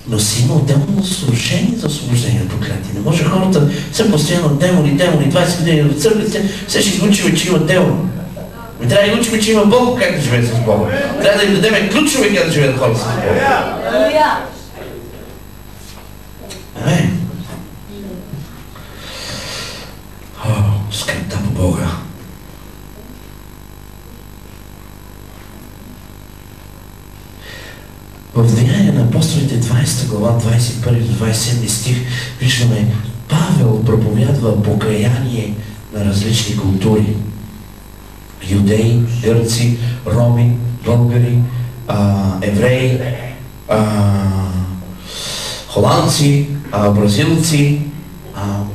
Но си има отделно служение за освобождение от проклятие. Не може хората са постоянно демони, 20 години в църквите, все ще изучим, че има демон. Ми трябва да учим, че има Бог, как да живее с Бога. Трябва да им дадем ключове, как да живеят хората с Бога. Амин. Скръпта по Бога. В Деяния на апостолите 20 глава, 21-27 стих, виждаме, Павел проповядва покаяние на различни култури. Юдеи, гърци, роми, българи, евреи, холандци, бразилци.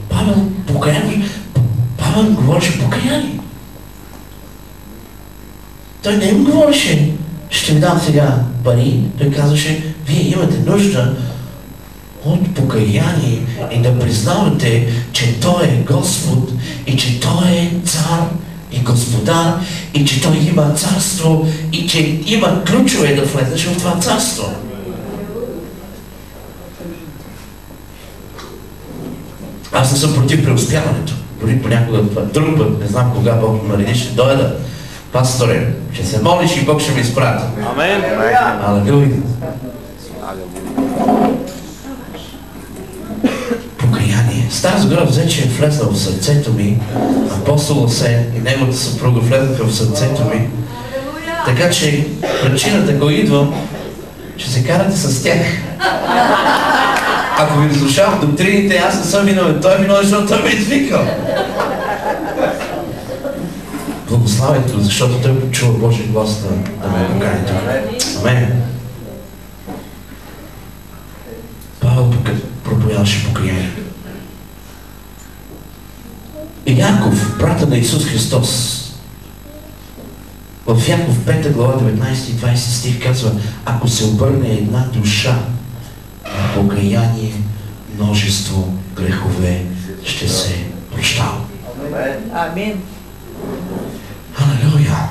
Павел говореше покаяние. Той не им говореше, ще ви дам сега пари. Той казваше, вие имате нужда от покаяние и да признавате, че Той е Господ и че Той е цар и господар и че Той има царство и че има ключове да влезеш в това царство. Аз не съм против преуспяването. Дори понякога друг път, не знам кога Бог нареди, ще дойда. Пасторе, ще се молиш и Бог ще ми изпрати. Амен. Алелуя. Покаяние. Стара Загора взе, че е влезла в сърцето ми. Апостол Осен и неговата съпруга влезнаха в сърцето ми. Така че причината, ако идвам, ще се карате с тях. Ако ви разрушавам доктрините, аз не съм виновен. Той е виновен, защото той ме е извикал. Благославяйте го, защото той почува Божия глас да ме покани тук. Амен. Павел проповядваше покаяние. И Яков, брата на Исус Христос, в Яков 5 глава 19 и 20 стих казва, ако се обърне една душа на покаяние, множество грехове ще се прощава. Амин. Алелуя!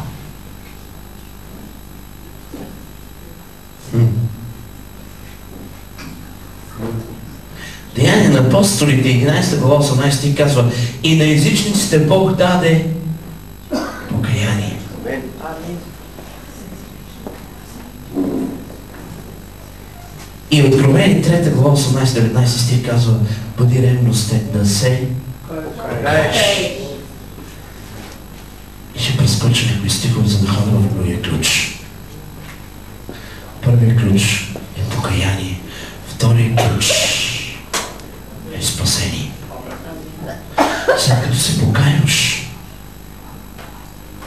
Деяния на апостолите 11 глава 18 стих казва, и на езичниците Бог даде покаяние. И Откровение 3 глава 18-19 стих казва, бъди ревностен да се покаеш. И ще прескоча някои стихове, за да ходя в другия ключ. Първият ключ е покаяние. Вторият ключ е спасение. След като се покаяваш,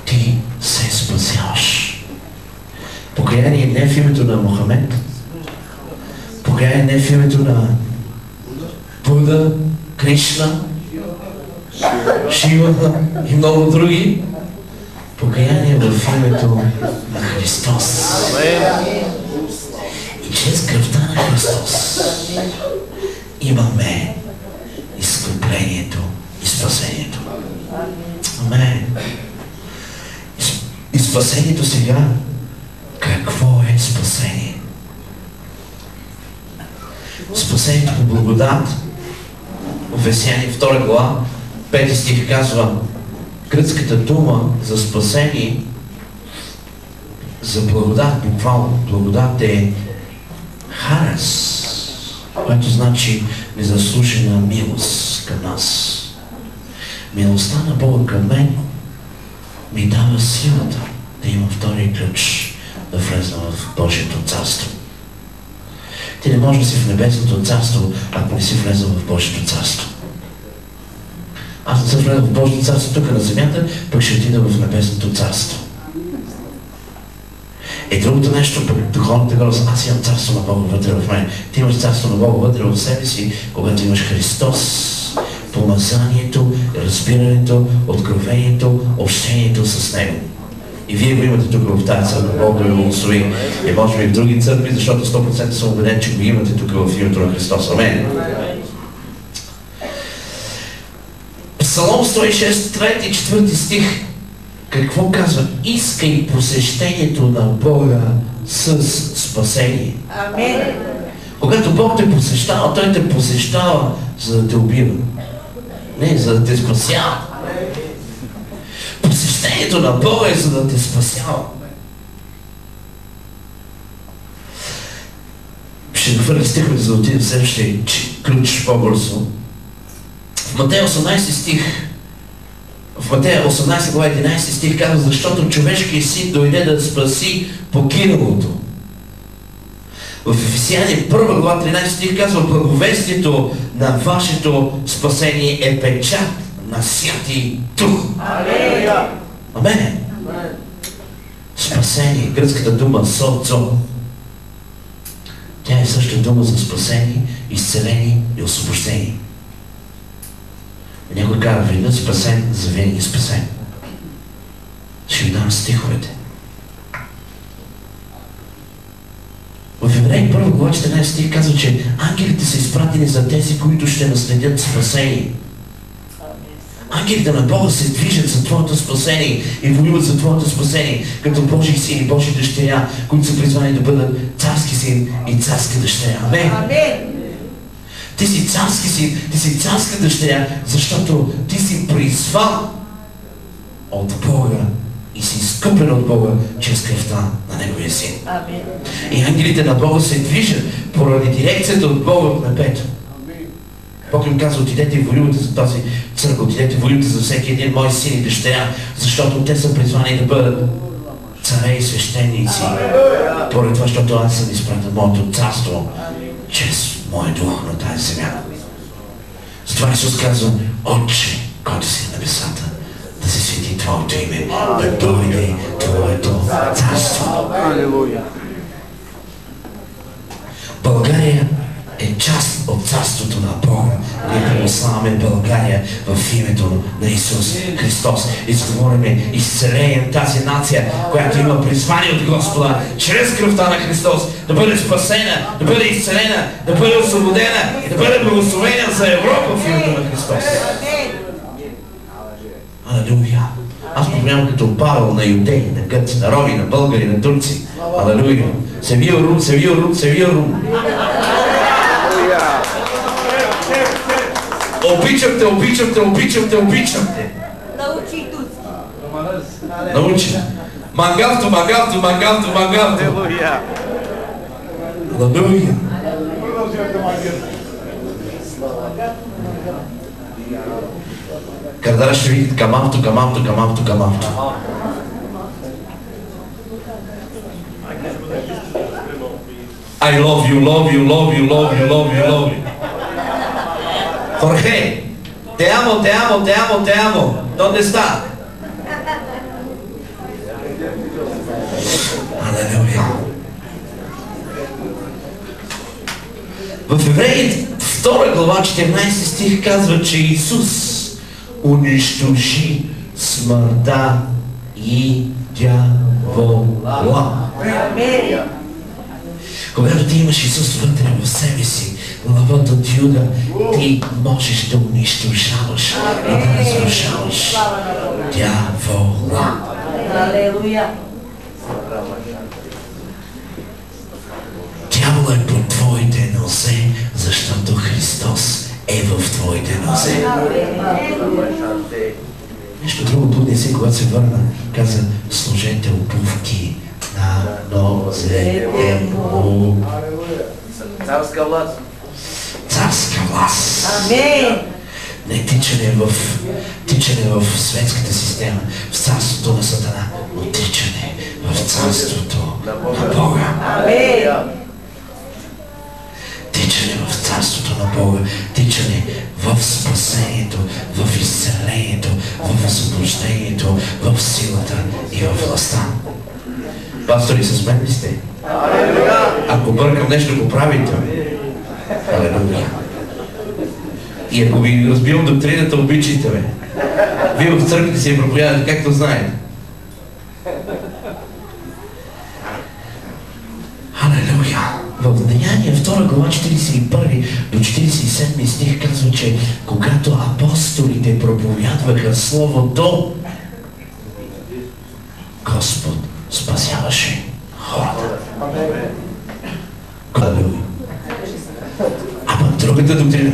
ти се спасяваш. Покаяние не е в името на Мохамед. Покаяние не е в името на Буда, Кришна, Шива и много други. Покаяние в името на Христос. И чрез кръвта на Христос имаме изкуплението и спасението. Амен. И спасението сега, какво е спасение? Спасението по благодат, в Есаяния 2 глава, 5 стих казва, гръцката дума за спасение, за благодат, буквално благодат е харес, което значи незаслужена милост към нас. Милостта на Бога към мен ми дава силата да има втори ключ да влезна в Божието царство. Ти не можеш да си в небесното царство, ако не си влезъл в Божието царство. Аз не съм влезъл в Божието царство тук на земята, пък ще отида в небесното царство. И другото нещо, пък духовната горест, аз имам царство на Бога вътре в мен. Ти имаш царство на Бога вътре в себе си, когато имаш Христос. Помазанието, разбирането, откровението, общението с Него. И вие го имате тук в тази църква, Бог да ви благослови. И може би в други църкви, защото 100% съм убеден, че го имате тук в името на Христос. Амен. Псалом 106, 3 и 4 стих Какво казва? Искай посещението на Бога с спасение. Амин. Когато Бог те посещава, Той те посещава, за да те убива. Не, за да те спасява. Посещението на Бога е, за да те спасява. Ще хвърля стиховете, за да отидем в следващия ключ по-бързо. В Матея 18 стих, в Матея 18 глава 11 стих казва, защото човешкият син дойде да спаси погиналото. В Ефесяни 1 глава 13 стих казва, благовестието на вашето спасение е печат на Святи Дух. Амен. Спасение, гръцката дума соцо. Тя е също дума за спасение, изцеление и освобождение. Някой казва, веднъж спасен, завинаги спасен. Ще ви дам стиховете. В Евреи 1 глава 14 стих казва, че ангелите са изпратени за тези, които ще наследят спасение. Ангелите на Бога се движат за твоето спасение и воюват за твоето спасение, като Божии син и Божии дъщеря, които са призвани да бъдат царски син и царска дъщеря. Амен! Ти си царски син, ти си царска дъщеря, защото ти си призван от Бога и си изкупен от Бога чрез кръвта на Неговия син. И ангелите на Бога се движат поради дирекцията от Бога в небето. Бог им казва, отидете и воювате за тази църква, отидете и воювате за всеки един мой син и дъщеря, защото те са призвани да бъдат царе и свещеници. Поради това, защото аз съм изпратил моето царство чрез моя дух на тази земя. Затова Исус казва, Отче, който си в небесата, да се свети Твоето име, да дойде Твоето царство. България е част от царството на Бога. Ние православяме България в името на Исус Христос. Изговориме, изцелеем тази нация, която има призвание от Господа, чрез кръвта на Христос, да бъде спасена, да бъде изцелена, да бъде освободена и да бъде благословена за Европа в името на Христос. Алелуя! Аз помням като Павел на юдеи, на гърци, на роми, на българи, на турци. Алелуя! Севия Рум, Севия Рум, Севия Рум! Обичам те! Научи турски. Научи. Мангавто. Алелуя. Алелуя. Кардара ще видите камамто. I love you. Jorge, te amo. ¿Dónde está? Алелуя. В Евреи 2 глава 14 стих казва, че Исус унищожи смъртта и дявола. Когато ти имаш Исус вътре в себе си, главата от Юда, ти можеш да унищожаваш и да разрушаваш дявола. Алелуя. Дявола е под твоите нозе, защото Христос е в твоите нозе. Нещо друго будния си, когато се върна, каза, сложете обувки на нозете му. Царска власт. Царска власт. Амин. Не тичане в светската система, в царството на Сатана, но тичане в царството на Бога. Амин. Тичане в царството на Бога, тичане в спасението, в изцелението, в освобождението, в силата и в властта. Пастори, с мен ли сте? Ако бъркам нещо, го правите. Алелуя. И ако ви разбивам доктрината, обичайте ме. Вие в църквите си я проповядате, както знаете. Алелуя! В Деяния 2 глава 41 до 47 стих казва, че когато апостолите проповядваха Словото, Халелуя. А пък другата доктрина.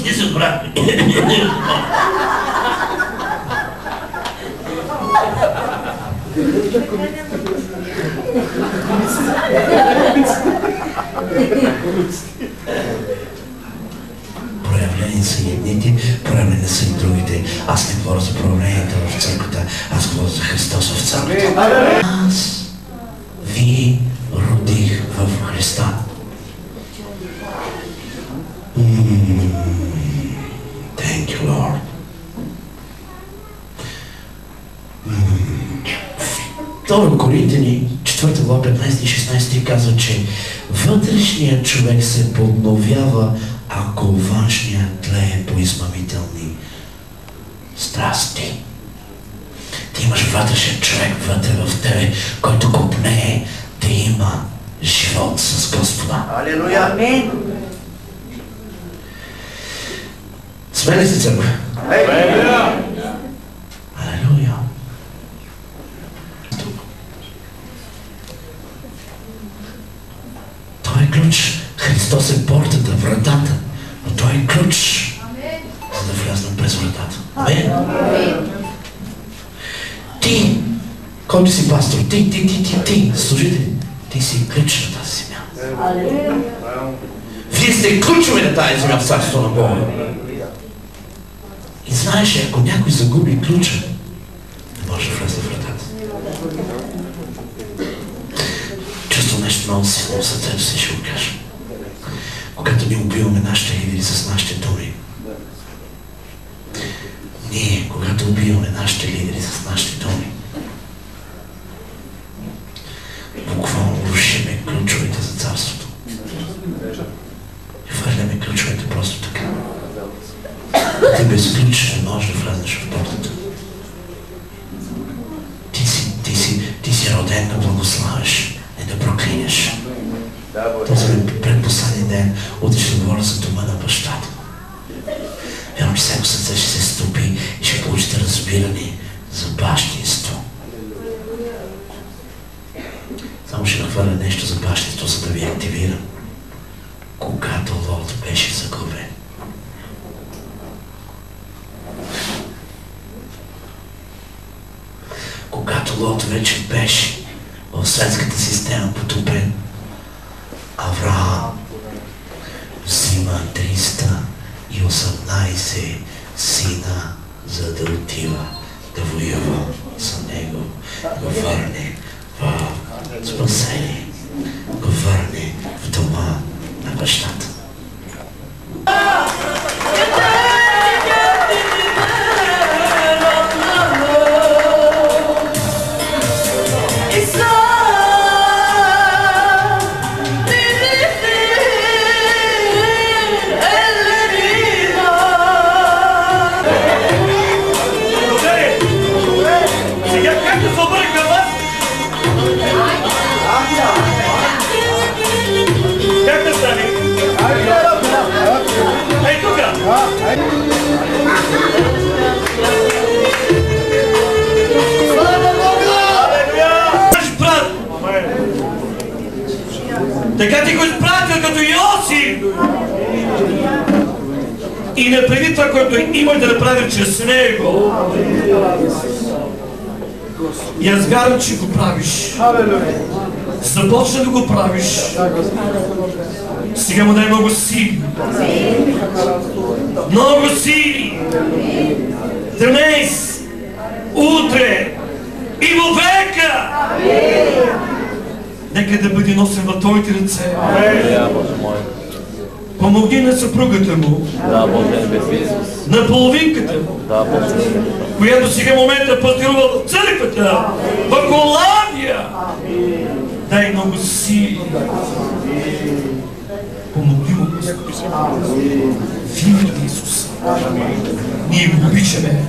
Не се прави. Проявлени са и едните, проявлени са и другите. Аз не говоря за проявленията в църквата, аз говоря за Христос в църквата. Аз ви родих в Христа. Thank you, Lord. Второ Коринтияни, 4 глава 15 и 16 казва, че вътрешният човек се подновява, ако външният тлее по измамителни страсти. Ти имаш вътрешен човек вътре в тебе, който копнее да има живот с Господа. Алелуя. Амин. Сме ли се църква? Алелуя. Алелуя. Той е ключ. Христос е портата, вратата. Но той е ключ, за да влязем през вратата. Амин. Ти, който си пастор, ти, служители, ти си ключ на тази земя. Вие сте ключове на тази земя в царството на Бога. И знаеш, ако някой загуби ключа, не може да влезе в вратата. Чувствам нещо много силно в сърцето си, ще го кажа. Когато ние убиваме нашите лидери с нашите думи, ние, когато убиваме нашите лидери с нашите думи, буквално рушиме ключовете за царството. И хвърляме ключовете просто така. Ти без ключ не можеш да влезеш в портата. Ти си роден да благославиш, не да проклинеш. Този предпоследния ден утре ще говоря за дома на бащата. Вярвам, че всяко сърце ще се стопи и ще получите разбиране за бащинство. Само ще нахвърля нещо за бащинство, за да ви активирам. Когато Лот беше загубен, когато Лот вече беше в светската система потопен, Авраам взима 318 сина, за да отива да воюва за него, го върне в спасение, го върне в дома на бащата. Така ти го изпратил като Йосиф. И не преди това, което имаш да направи чрез него. И аз вярвам, че го правиш. Започна да го правиш. Сега му дай много сили. Много сили. Днес, утре и вовека. Нека да бъде носен в твоите ръце. Помогни на съпругата му. На половинката му. Която сега момента пастирува в църквата. В Холандия. Дай много сили. Помогни му, Господи. В името на Исус. Ние го обичаме.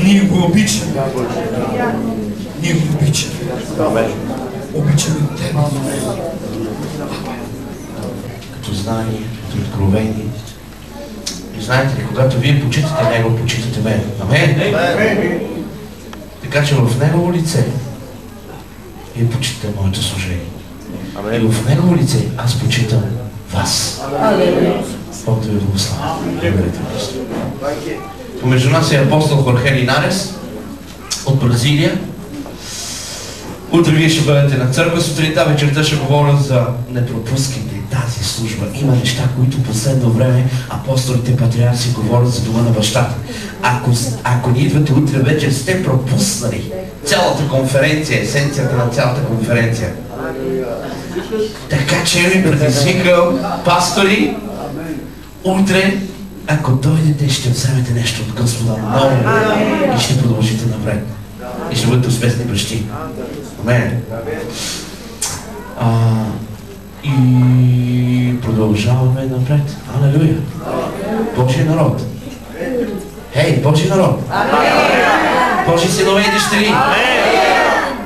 Ние го обичаме. Ние го обичаме. Обичаме Тебе. Като знание, като откровение. И знаете ли, когато вие почитате Него, почитате мен. Амен? Така че в Негово лице Вие почитате моето служение. И в Негово лице аз почитам вас. Бог да ви благославя. Благодарите, Господи. Помежду нас е апостол Хорхе Линарес от Бразилия. Утре вие ще бъдете на църква, сутринта, вечерта ще говоря за не пропускайте тази служба. Има неща, които последно време апостолите, патриарси говорят за дома на бащата. Ако не идвате утре вечер, сте пропуснали цялата конференция, есенцията на цялата конференция. Така че ми предизвикал пастори, утре, ако дойдете, ще вземете нещо от Господа много и ще продължите напред. И ще бъдете успешни бащи. Амен. И продължаваме напред. Алелуя. Божий народ. Хей, Божий народ. Божи синове и дъщери.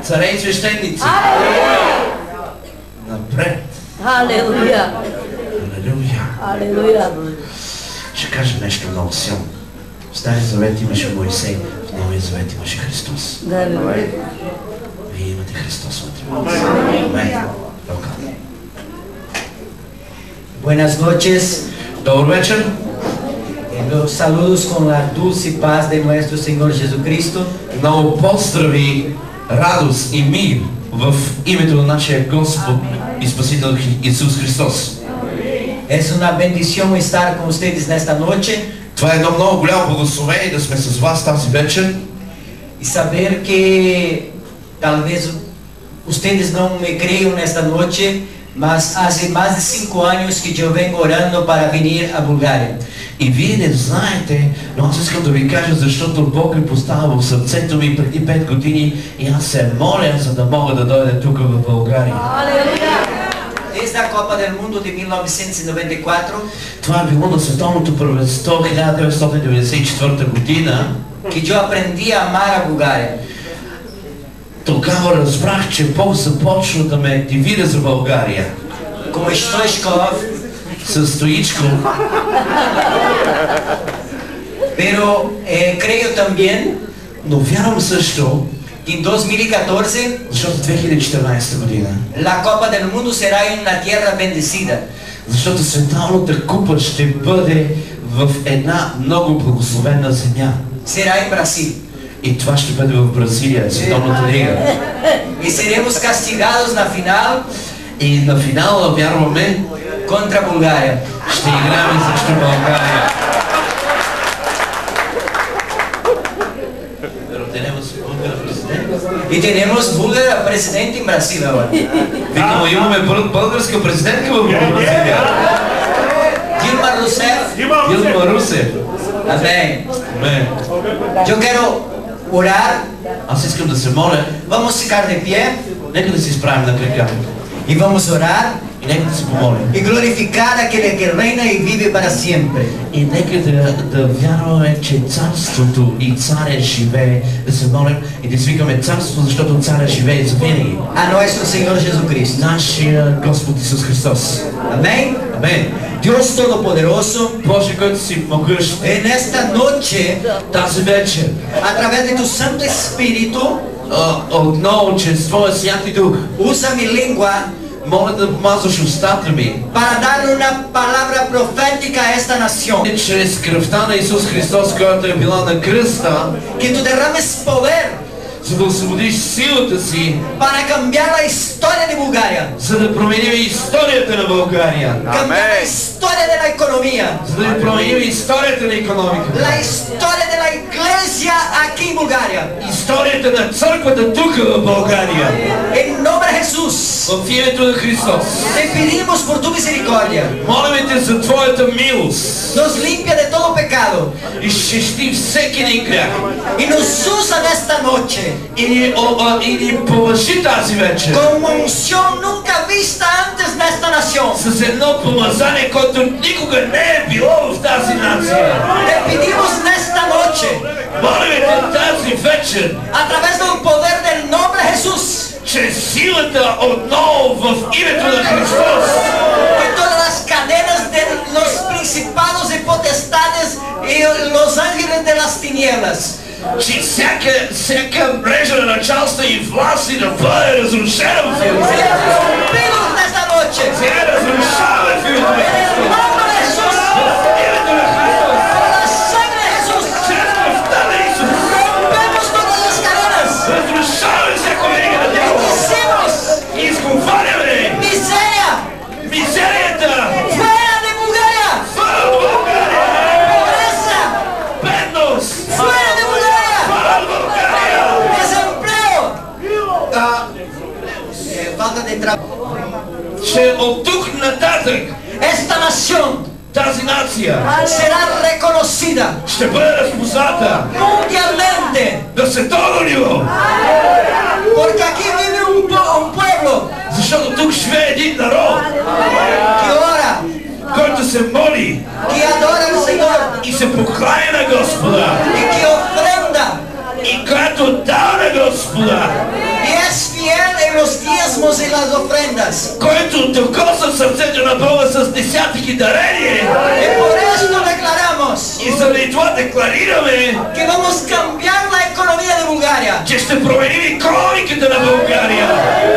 Царе и свещеници. Напред. Алелуя. Алелуя. Алелуя. Ще кажа нещо много силно. В Стария завет имаше Моисей, в Новия завет имаше Христос. Вие имате Христос вътре. Амен. Buenas noches. Добър вечер. Los saludos con la dulce paz de nuestro Señor Jesucristo. Много поздрави, радост и мир в името на нашия Господ и Спасител Исус Христос. Es una bendición estar con ustedes nesta noche. Това е едно много голямо благословение да сме с вас тази вечер. E saber que talvez ustedes não me creiam nesta noche, mas há mais de 5 anos que eu venho orando para venir a Bulgária. И вие не знаете, но аз искам да ви кажа, защото Бог ми поставя в сърцето ми преди 5 години и аз се моля, за да мога да дойда тук в България. Desde a Copa del Mundo de 1994, това е било на Световното първенство 1994 година, que eu aprendi a amar a Bulgária. Тогава разбрах, че Бог започна да ме активира за България. Com Stoichkov, С Стоичко. pero creio também Но вярвам също, que em 2014 защото 2014 година, la Copa del Mundo será em uma terra bendecida. защото Световната купа ще бъде в една много благословена земя. Será em Brasil. И това ще бъде в Бразилия, Световната лига. E seremos castigados na final И на финала, вярваме, contra a Bulgária. ще играем срещу България. E teremos Bulgária presidente em Brasil agora. Викаме, имаме българска президентка в Бразилия. Dilma Rousseff. Дилма Русев. Amém. Амен. Eu quero orar. Аз искам да се моля, Vamos ficar de pé нека да се изправим на крака. e vamos orar И нека да се помолим. e glorificar aquele que reina e vive para sempre. И нека да вярваме, че царството и царя живее, да се молим и да свикаме царство, защото царя живее за винаги. A nosso Senhor Jesus Cristo. Нашия Господ Исус Христос. Amém? Амен. Deus Todo-Poderoso, Боже, който си могъщ, e nesta noche, тази вечер, através de tu Santo Espírito, отново чрез Твоя Святи Дух, usa minha língua моля да помазваш устата ми, para dar uma palavra profética a esta nação. чрез кръвта на Исус Христос, която е била на кръста, Que tu derrames poder за да освободиш силата си, para cambiar a história de Bulgária, за да променим историята на България, cambiar a história da economia, за да променим историята на икономиката, a história da igreja aqui em Bulgária. историята на църквата тук в България. Em nome de Jesus, В името на Христос. te pedimos por tu misericórdia. Молим те за Твоята милост Nos limpia de todo pecado и изчисти всеки един грях. e nos usa nesta noche И ни повърши тази вечер con uma unción nunca vista antes nesta nación. с едно помазание, което никога не е било в тази нация. Te pedimos nesta noche, Молим те тази вечер, através do poder del nome de Jesus, чрез силата отново в името на Христос, que todas las cadenas de los principados y potestades y los ángeles de las tinieblas че всяка мрежа на началство и власти да бъде разрушена в Иерусалим. Сега разрушава в Иерусалим. Разрушаваме всяко верига на дявола. И изговаряме мизерията. Fuera de Bulgaria. Вън от България. Pobreza. Бедност. Fuera de Bulgaria. Вън от България. Desempleo. Falta de trabajo. Че от тук нататък Esta nación тази нация será reconocida ще бъде разпозната mundialmente. на световно ниво. Porque aquí vive un pueblo Защото тук живее един народ, que ora, който се моли que adora al Señor и се покланя на Господа. y que ofrenda И който дава на Господа, y es fiel en los diezmos y las ofrendas. който докосва сърцето на Бога с десятки дарения. Y por esto declaramos И заради това декларираме, que vamos a cambiar la economía de Bulgaria. че ще променим икономиката на България.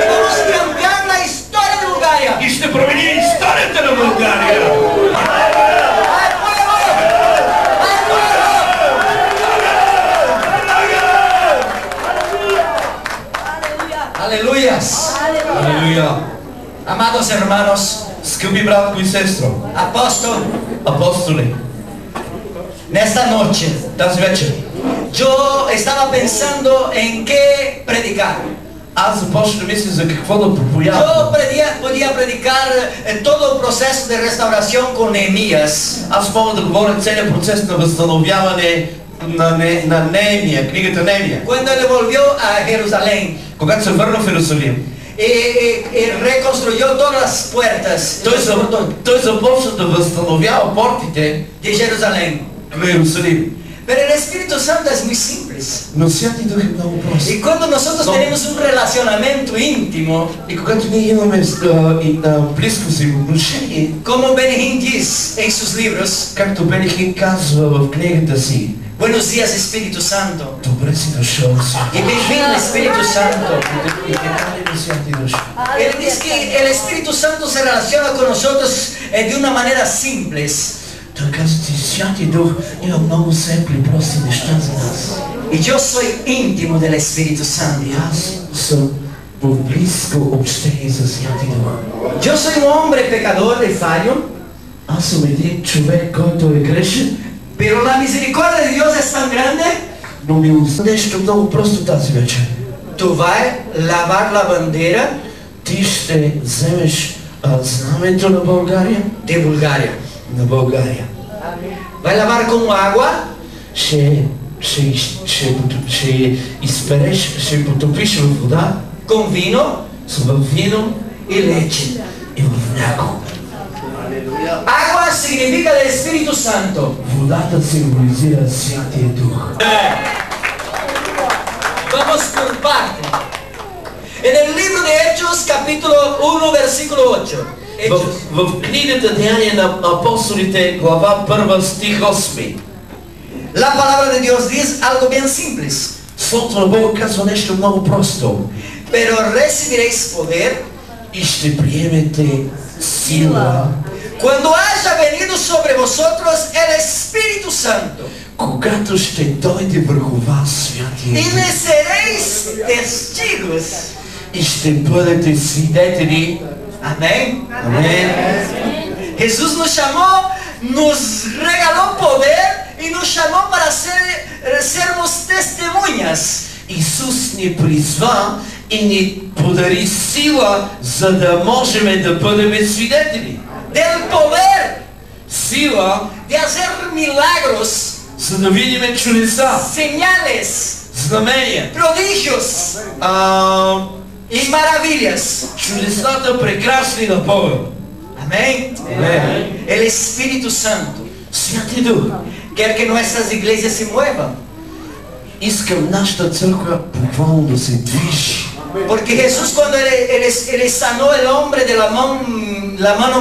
Y vamos a cambiar la historia de Bulgaria. И ще променим историята на България. ¡Al pueblo! ¡Al pueblo! Aleluyas. Алелуя. Amados hermanos, Скъпи братко и сестро, apóstol, апостоли, en esta noche тази вечер yo estaba pensando en qué predicar. аз започна да мисля за какво да проповядвам. Yo podía predicar todo el proceso de restauración con Nehemías. Аз мога да говоря целият процес на възстановяване на Неемия, книгата Неемия. Cuando él volvió a Jerusalén Когато се върна в Иерусалим, y reconstruyó todas las puertas той започна да възстановява портите de Jerusalén. на Иерусалим. Pero el Espíritu Santo es muy simple. Но Святи Дух е много прост. Y cuando nosotros tenemos un relacionamiento íntimo, И когато ние имаме близко взаимоотношение, como Benihín dice en sus libros, както Бенихин казва в книгата си, buenos días Espíritu Santo, добре си дошъл, y bienvenido Espíritu Santo. И те каним, Святи Душ. Él dice que el Espíritu Santo se relaciona con nosotros de una manera simple. Той казва, че Святи Дух има много семпли, прости неща за нас. Y yo soy íntimo del Espíritu И Santo. аз съм в близко общение с Святи Дух. Yo soy un hombre pecador y fallo, Аз съм един човек, който е грешен, pero la misericordia de Dios es tan grande. но милостта нещо много просто тази вечер. Tú vas a lavar la bandera Ти ще вземеш знамето на България, de Bulgaria. на България. Va a lavar con agua Ще изпереш, ще потопиш в вода, con vino в вино y leche. и в мляко. Agua significa el Espíritu Santo. Водата символизира Святия Дух. Vamos por parte. En el libro de Hechos, capítulo 1, versículo 8. Hechos. В книгата Деяния на апостолите, глава 1, стих 8. La palabra de Dios dice algo bien simple. Словото на Бога казва нещо много просто. Pero recibiréis poder И ще приемете сила, cuando haya venido sobre vosotros el Espíritu Santo. когато ще дойде върху вас Святия Y Дух. me seréis testigos. И ще бъдете свидетели. Amén. Амин. Jesús nos llamó, nos regaló poder y nos llamó para sermos testemunhas. Исус ни призва и ни подари сила, за да можем да бъдем свидетели. Del poder Сила, de hacer milagros, за да видим чудеса, señales, знамения, prodigios y maravillas. чудесата прекрасни на Бога. Amén. Амин. El Espíritu Santo Святи Дух, quiere que nuestras iglesias se muevan. искам нашата църква буквално да се движи. Porque Jesús cuando él sanó el hombre de la mano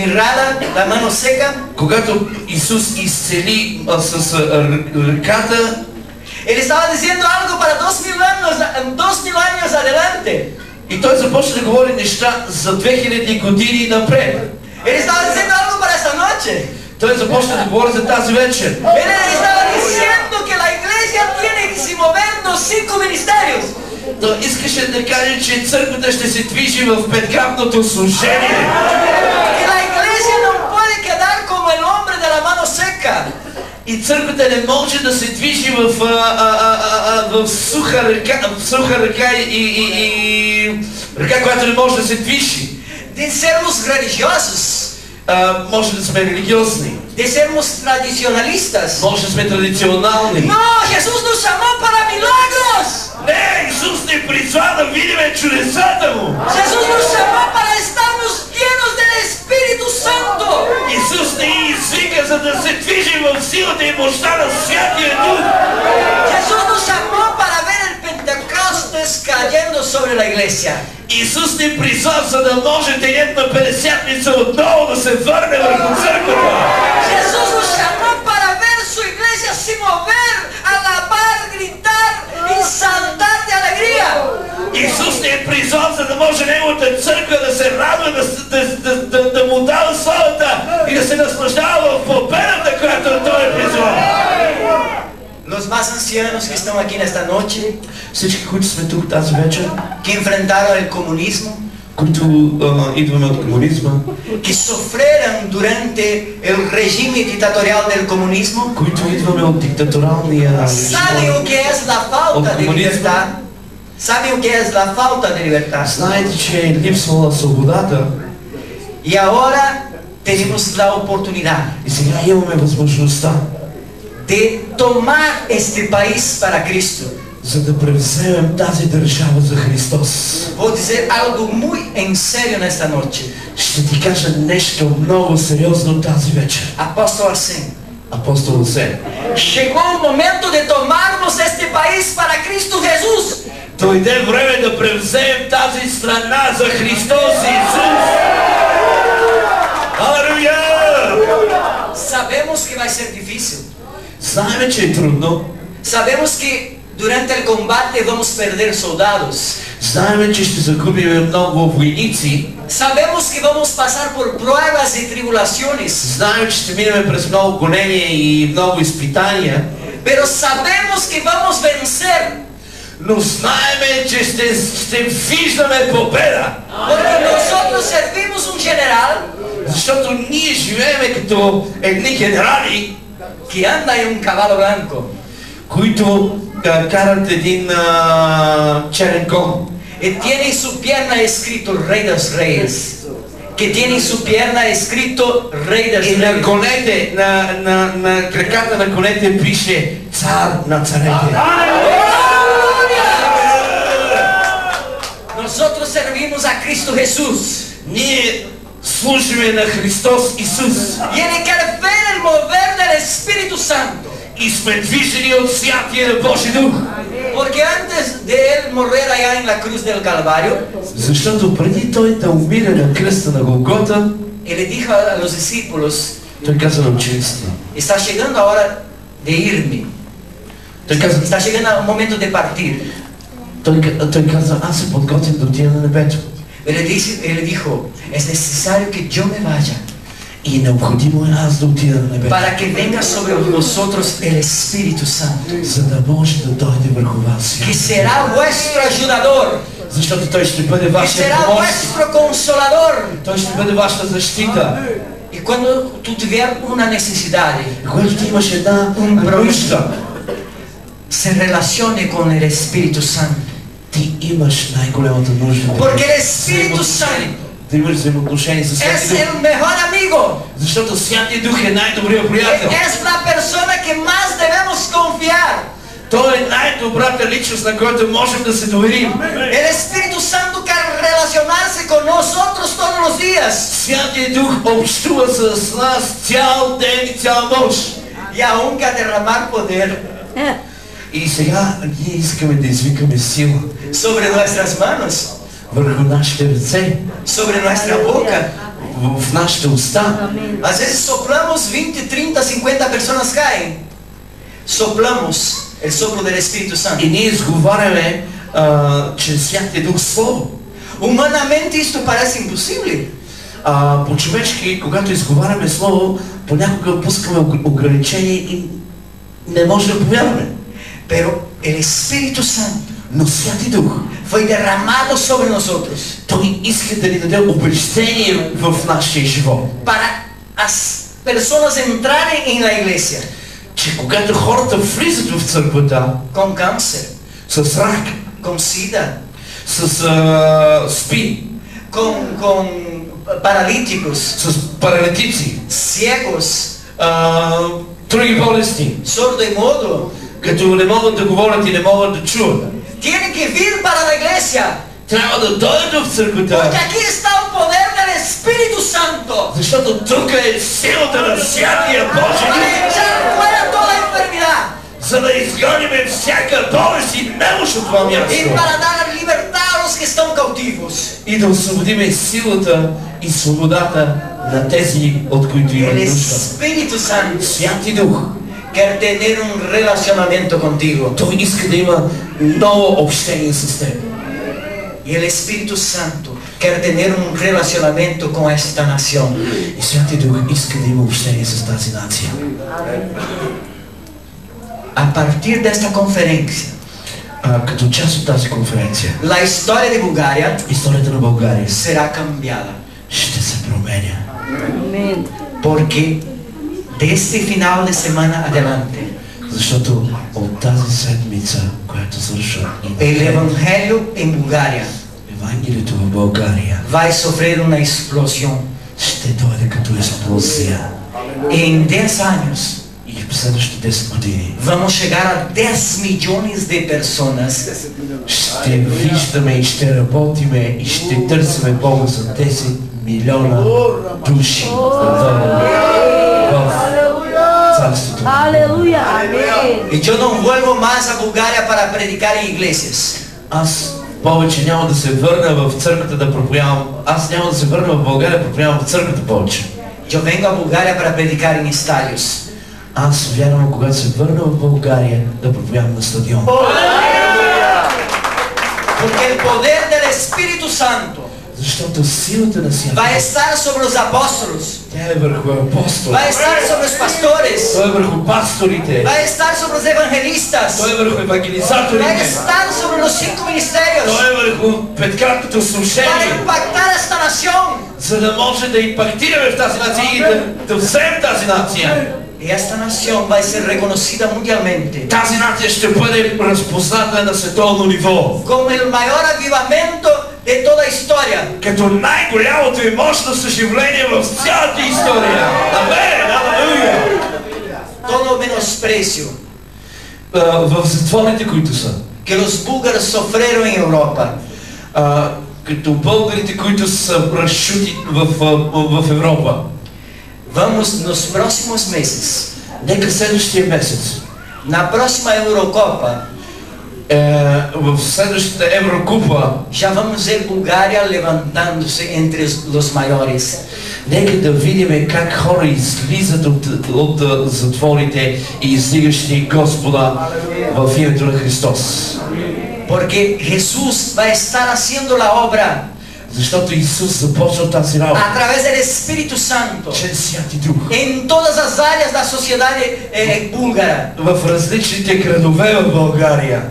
mirrada, la mano seca, Когато Исус изцели с ръката, Él estaba diciendo algo para 2000 años adelante. И той започна да говори неща за 2000 години напред. Él estaba diciendo algo para esta noche. Той започна да говори за тази вечер. Él estaba diciendo que la iglesia tiene que se movernos 5 ministerios. Той искаше да каже, че църквата ще се движи в петграмното служение. Que la iglesia no puede quedar como el hombre de la mano seca. И църквата не може да се движи в суха ръка и ръка, която не може да се движи. De sermos religiosos. Може да сме религиозни. De sermos tradicionalistas. Може да сме традиционални. No, Jesús nos llamó para milagros. Не, Исус ни призва да видим чудесата му. Jesús nos llamó para estarnos llenos del Espíritu Santo. Исус ни извика, за да се движим в силата и мощта на Святия Дух. Jesús nos llamó para ver el Pentecostés cayendo sobre la iglesia. Исус ни призва, за да може денят на Петдесятница отново да се върне върху църквата. Jesús nos llamó para ver su iglesia se mover, alabar, gritar y saltar de alegría. Исус ни призва, за да може неговата църква да се радва, да му дава славата и да се наслаждава в победата, която той е призвал. Los más ancianos que están aquí en esta noche, Всички, които сме тук тази вечер, que enfrentaron el comunismo, които идваме от комунизма, que sufrieron durante el régimen dictatorial del comunismo, които идваме от диктаторалния ¿saben lo que es la falta de libertad? ¿Saben lo que es la falta de libertad? Знаете, че е липсвала свободата Y ahora tenemos la oportunidad и сега имаме възможността de tomar este país para Cristo. за да превземем тази държава за Христос. Vou dizer algo muy en serio nesta noche. Ще ти кажа нещо много сериозно тази вечер. Apóstolo Arsén. Апостол Асен. Chegou o momento de tomarmos este país para Cristo Jesús. Дойде време да превземем тази страна за Христос Исус. Алелуя! Sabemos que vai ser difícil. Знаем, че е трудно. Sabemos que durante el combate vamos perder soldados. Знаем, че ще загубим много войници. Sabemos que vamos pasar por pruebas y tribulaciones. Знаем, че ще минем през много гонения и много изпитания. Pero sabemos que vamos vencer. Но знаем, че ще виждаме победа. Porque nosotros servimos un general Защото ние живеем като едни генерали, que anda en un caballo blanco. които карат един черен кон. Y tiene en su pierna escrito Rey de los Reyes. Que tiene en su pierna escrito Rey de los И на Reyes. конете, на краката на конете пише Цар на царете. Nosotros servimos a Cristo Jesús. Ние служиме на Христос Исус. Y Él quiere ver el mover del Espíritu Santo. И сме движени от Святия на Божи Дух. Porque antes de Él morir allá en la cruz del Calvario, Защото преди Той да умира на кръста на Голгота, Él le dijo a los discípulos, Той каза на учениците. está llegando la hora de irme. Той каза, Está llegando el momento de partir. той каза, аз се подготвям да отида на небето. Él dijo, es necesario que yo me vaya И необходимо е аз да отида на небето, para que venga sobre vosotros el Espíritu Santo, за да може да дойде върху вас. que será vuestro ayudador, Защото Той ще бъде que вашия será помощник. vuestro consolador. Той ще бъде вашата защита. Y cuando tú tuvieras una necesidad, И когато ти имаш една нужда, se relacione con el Espíritu Santo. ти имаш най-голямата нужда. Porque el Espíritu Santo Да имаш взаимоотношение с es Святия Дух. el mejor amigo. Защото Святия Дух е най-добрият приятел. Es la persona que más debemos confiar. Той е най-добрата личност, на която можем да се доверим. El Espíritu Santo quiere relacionarse con nosotros todos los días. Святия Дух общува с нас цял ден и цял нощ. Y aún que derramar poder И сега ние искаме да извикаме сила sobre nuestras manos, върху нашите ръце, sobre nuestra boca. в нашите уста. Às vezes soplamos 20, 30, 50 personas caen. Soplamos el soplo del Espíritu Santo. И ние изговаряме чрез Святия Дух Слово. Humanamente isto parece imposible. По-човешки, когато изговаряме Слово, понякога пускаме ограничения и не може да повярваме. Pero el Espíritu Santo Но Святи Дух fue derramado sobre nosotros Той иска да ни даде обещание в нашия живот. para as personas entrarem en la iglesia Че когато хората влизат в църквата con cáncer, с рак, con sida, с спин, con paralíticos, с паралитици, ciegos, други болести, sordo y mudo, като не могат да говорят и не могат да чуват, tienen que vir para la iglesia. трябва да дойдат в църквата, Porque aquí está el poder del Espíritu Santo защото тук е силата на Святия Божий para Дух, echar fuera toda enfermedad за да изгоним всяка болест и немощ от това място y para dar libertad a los que están cautivos. и да освободим силата и свободата на тези, от които имат El нужда. Espíritu Santo Святи Дух, quiere tener un relacionamiento contigo. Той иска да има ново общение с теб. Y el Espíritu Santo quiere tener un relacionamiento con esta nación. И Святи Дух иска да има общение с тази нация. A partir de esta conferencia, Като част от тази конференция, la historia de Bulgaria историята на България será cambiada. ще се променя. Amén. Porque de este final de semana adelante, Защото от тази седмица, която свършва, el Evangelio en Bulgaria Евангелието в България va a sufrir una explosión. ще дойде като експлозия. En 10 años И в следващите 10 години vamos llegar a 10 millones de personas ще виждаме и ще работиме и ще търсиме Бога за 10 милиона души в царството. Aleluya. Amén. y yo no vuelvo más a Bulgaria para predicar en iglesias. Аз повече няма да се върна в църквата да проповядвам. Аз няма да се върна в България да проповядвам в църквата повече. Yo vengo a Bulgaria para predicar en estadios. Аз вярвам, когато се върна в България да проповядвам на стадион. Porque el poder del Espíritu Santo Защото силата на va a Святия estar sobre los apóstolos, тя е върху апостоли. va a estar sobre los pastores, Той е върху пасторите. va a estar sobre los evangelistas, Той е върху va a евангелизаторите. estar sobre los 5 ministerios Той е върху петкратното para служение. impactar esta nación. За да може да импактираме в тази нация и да вземем тази нация. Y esta nación va a ser reconocida mundialmente Тази нация ще бъде разпозната на световно ниво. como el mayor avivamiento de toda historia. Като най-голямото и мощно съживление в цялата история. Амен! Алелуя! Todo menosprecio В затворите, които са. que los búlgaros sufrieron en Europa, Като българите, които са разшути в Европа. vamos nos próximos meses, Нека следващия месец, na próxima Eurocopa, в следващата Еврокупа, já vamos ver Bulgária levantando-se entre os maiores. нека да видим как хора излизат от затворите и издигащи Господа в името на Христос. Porque Jesús va a estar haciendo la obra Защото Исус започна тази работа a través del Espíritu Santo чрез Святи Дух en todas as áreas da sociedade búlgara. в различните градове в България.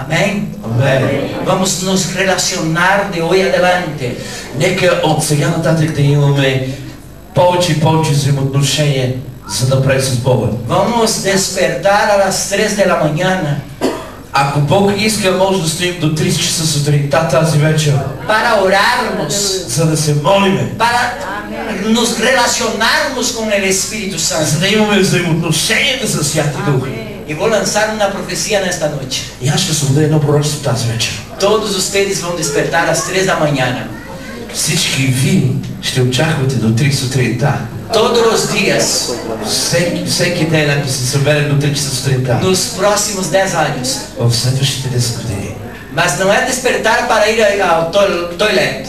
Amém? Амен. Vamos nos relacionar de hoy adelante. Нека от сега нататък да имаме повече и повече взаимоотношения за напред с Бога. Vamos despertar a las 3 de la mañana Ако Бог иска, може да стоим до 30 часа сутринта тази вечер, para orarmos, за да се молиме, para nos relacionarmos con el Espíritu за Santo. да имаме взаимоотношенията с Святи Дух. Y voy a lanzar una profecía en esta noche. И аз ще свободя едно пророчество тази вечер. Todos ustedes vão despertar às 3 da manhã. Всички ви ще очаквате до 3 сутринта. Todos os dias, Всеки ден, ако се събере до 3 часа сутринта, nos próximos 10 anos. в следващите 10 години. Mas não é despertar para ir ao toilet.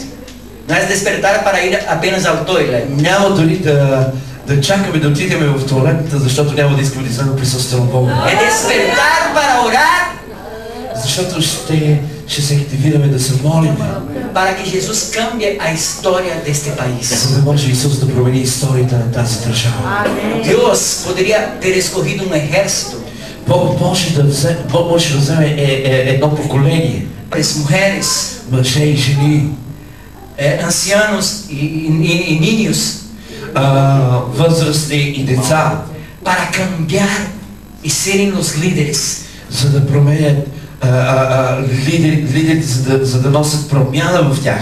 Não é despertar para ir apenas ao toilet. Няма дори да Да чакаме да отидем в туалетната, защото няма да искаме да излезем присъствие на Бога. É despertar para orar, Защото ще се активираме да се молим, para que Jesus cambie a história deste país. за да може Исус да промени историята на тази държава. Dios poderia ter escolhido um exército, Бог може да вземе едно поколение, as mulheres, мъже и жени, ancianos e niños, възрастни и деца, para cambiar e serem os líderes. за да променят лидерите, за да носят промяна в тях.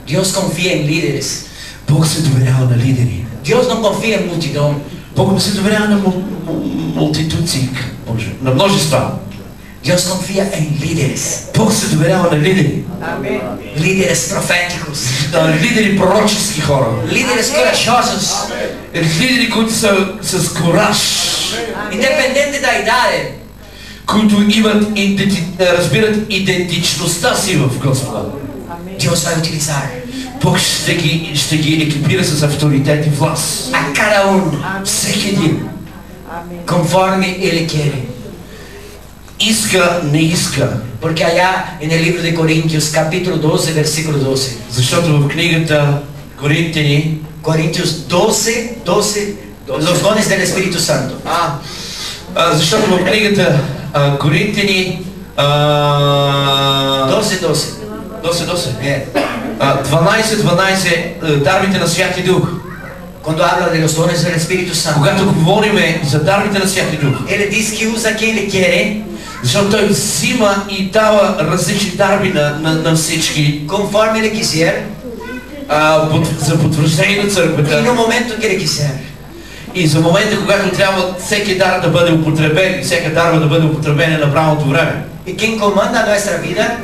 Dios confia em líderes. Бог се доверява на лидери. Dios não confia em multidão. Бог не се доверява на мултитуции, на множества. Dios confia em líderes. Бог се доверява на лидери. Líderes proféticos. Лидери пророчески хора. Líderes corajosos. Лидери, които са с кураж. Independente da idade. Които разбират идентичността си в Господа. Dios vai utilizar Бог ще ги екипира с авторитет и власт. a cada Всеки един. conforme Ele quer. Иска, не иска. Porque allá en el libro de Corintios, capítulo 12, versículo 12. Защото в книгата Коринтини, Corintios 12, los dones del Espíritu Santo. защото в книгата Коринтини 12. 12, дарбите на Святи Дух. Quando habla de los dones del Espíritu Santo, Когато говорим за дарбите на Святи Дух, Ele diz que usa quem Ele quer, защото Той взима и дава различни дарби на всички, conforme Ele quiser, за потвърждение на e църквата. no momento que Ele quiser. И за момента, когато трябва всеки дар да бъде употребен, и всяка дарба да бъде употребена на правилното време. E quem comanda a nossa vida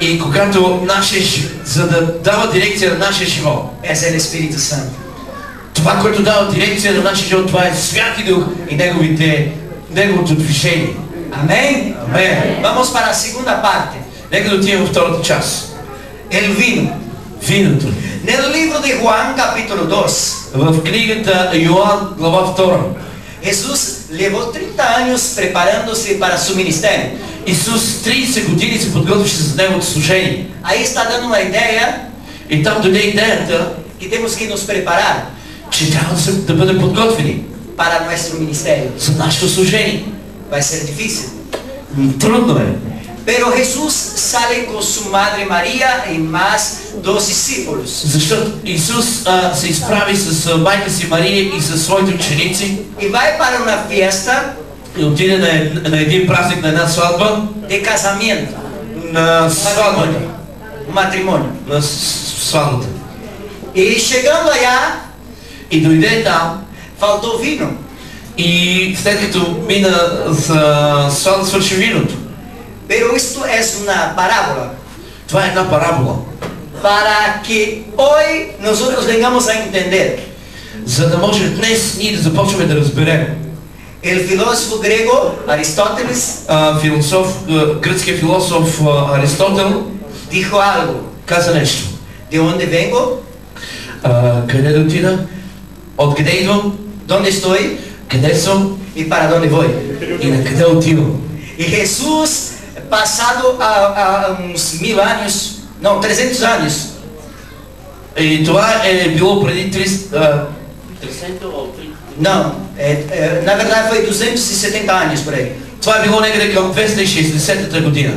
И когато за да дава дирекция на нашия живот, é o Espírito Santo. това, което дава дирекция на нашия живот, това е Святи Дух и Неговото движение. Amém? Амин. Vamos para a segunda parte. Нека да отидем в втората част. El vino. Виното. No livro de Juan, capítulo 2, В книгата Йоан, глава 2, Jesús levou 30 anos preparando-se para seu ministério. Исус 30 години се подготвяше за Неговото служение. Aí está dando uma ideia И там дойде идеята, que temos que nos preparar че трябва да бъдем подготвени para nosso ministério. за нашето служение. Vai ser difícil. Трудно е. Pero Jesús sale con su madre María y más 2 discípulos. Защото Исус се изправи с майка си Мария и със своите ученици Y va para una fiesta и отиде на един празник, на една сватба, de casamiento, на сватбата. un matrimonio. На сватбата. Y chegando allá, И дойде там, faltou vino. и след като мина за сватба, свърши виното. Pero esto es una parábola Това е една парабола. para que hoy nosotros vengamos a entender. За да може днес ние да започваме да разберем. El filósofo griego Aristóteles Гръцкият философ Аристотел dijo algo. каза нещо. ¿De dónde vengo? Къде да отида? Откъде идвам? ¿Dónde estoy? Къде съм? ¿Y para dónde voy? И на къде отивам? Y Jesús, pasado a uns 1000 años, no, 300 años, И това е било преди 300... não, na verdade foi 270 anos por aí. Това е било някъде към 260-та година.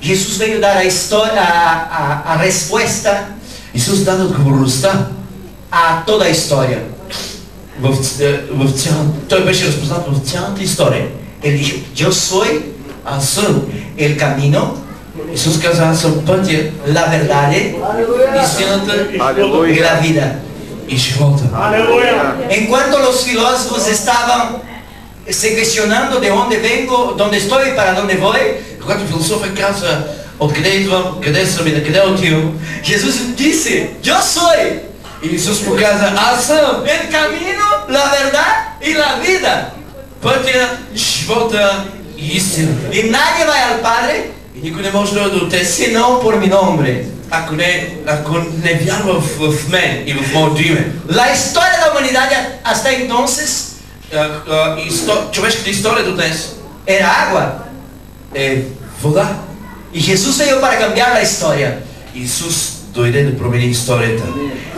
Jesus veio dar a história, a resposta Исус даде отговорността a toda a história. Той беше разпознат в цялата история. Ele dijo, yo soy Аз съм. el camino, Исус каза, аз съм пътя, la verdad истината y la vida. и живота. Enquanto los filósofos estaban se cuestionando de dónde vengo, dónde estoy y para dónde voy, Когато философът каза, откъде идвам, къде съм и на къде отивам, Jesús dice, yo soy и Исус му каза, аз съм el camino, la verdad y la vida. пътя, живота и истината. Y nadie va al Padre И никой не може да дойде до Отец, sino por mi nombre. ако не вярва в мен и в моето име. La historia de la humanidad hasta entonces Човешката история до днес era agua. е вода. Y Jesús vino para cambiar la historia. Исус дойде да промени историята,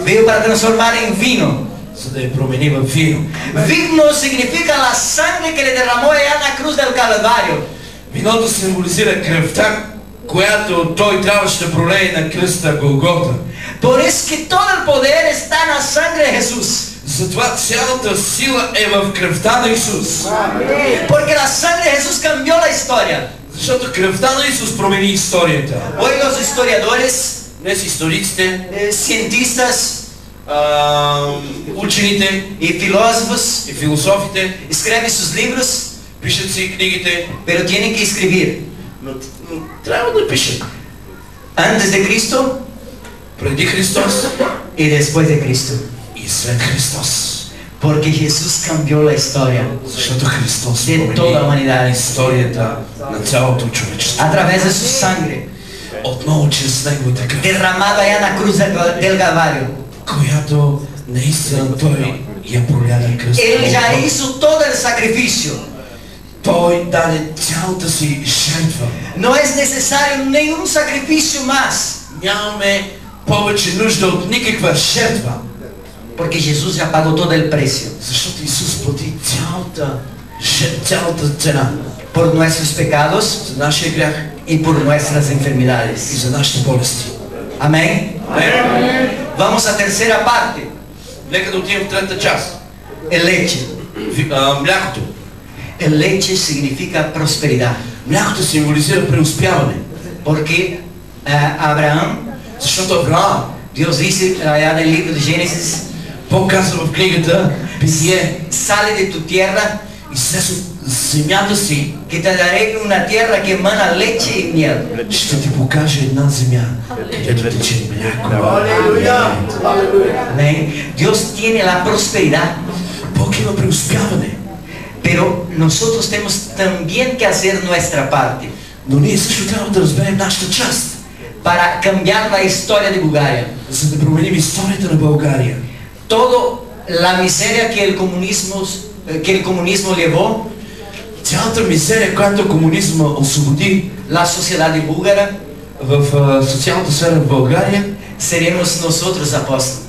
Vino para transformar en vino. за да я промени в вино. Vino significa la sangre que le derramó allá en la cruz del Calvario. Виното символизира кръвта, която той трябваше да пролее на кръста Голгота. Por eso que todo el poder está en la sangre de Jesús. Затова цялата сила е в кръвта на Исус. Porque la sangre de Jesús cambió la historia. Защото кръвта на Исус промени историята. Hoy los historiadores, Днес историците, cientistas учените y filósofos и философите escriben sus libros, пишат си книгите, pero tienen que escribir но трябва да пишат antes de Cristo преди Христос y después de Cristo. и след Христос. Porque Jesús cambió la historia Защото Христос de toda la промени humanidad историята на цялото човечество. a través de su sangre Отново чрез Неговата кръв, derramada allá en la cruz del Calvario. която наистина Той я проля на кръста. Él ya hizo todo el sacrificio. Той даде цялата си жертва. No es necesario ningún sacrificio más. Нямаме повече нужда от никаква жертва. Porque Jesús ya pagó todo el precio. Защото Исус плати цялата цена Por nuestros pecados за нашия грях y por nuestras и enfermedades. за нашите болести. Amén. Vamos a tercera parte. Нека да отидем в трета част. El leche. Млякото. El leche significa prosperidad. Млякото символизира преуспяване. Porque Abraham, Защото Авраам, Dios dice allá en el libro de Génesis, Бог казва в книгата Битие, sale de tu tierra, излез от земята си, que te daré una tierra que emana leche y miel. ще ти покаже една земя, където тече мляко. Amén. Dios tiene la prosperidad, Бог има преуспяване, pero nosotros tenemos también que hacer nuestra parte но ние също трябва да разберем нашата част, para cambiar la historia de Bulgaria. за да променим историята на България. Todo la miseria que el comunismo llevó, Цялата мизерия, която комунизма освободи la sociedad de búlgara, в социалната сфера в България, seremos nosotros apóstoles.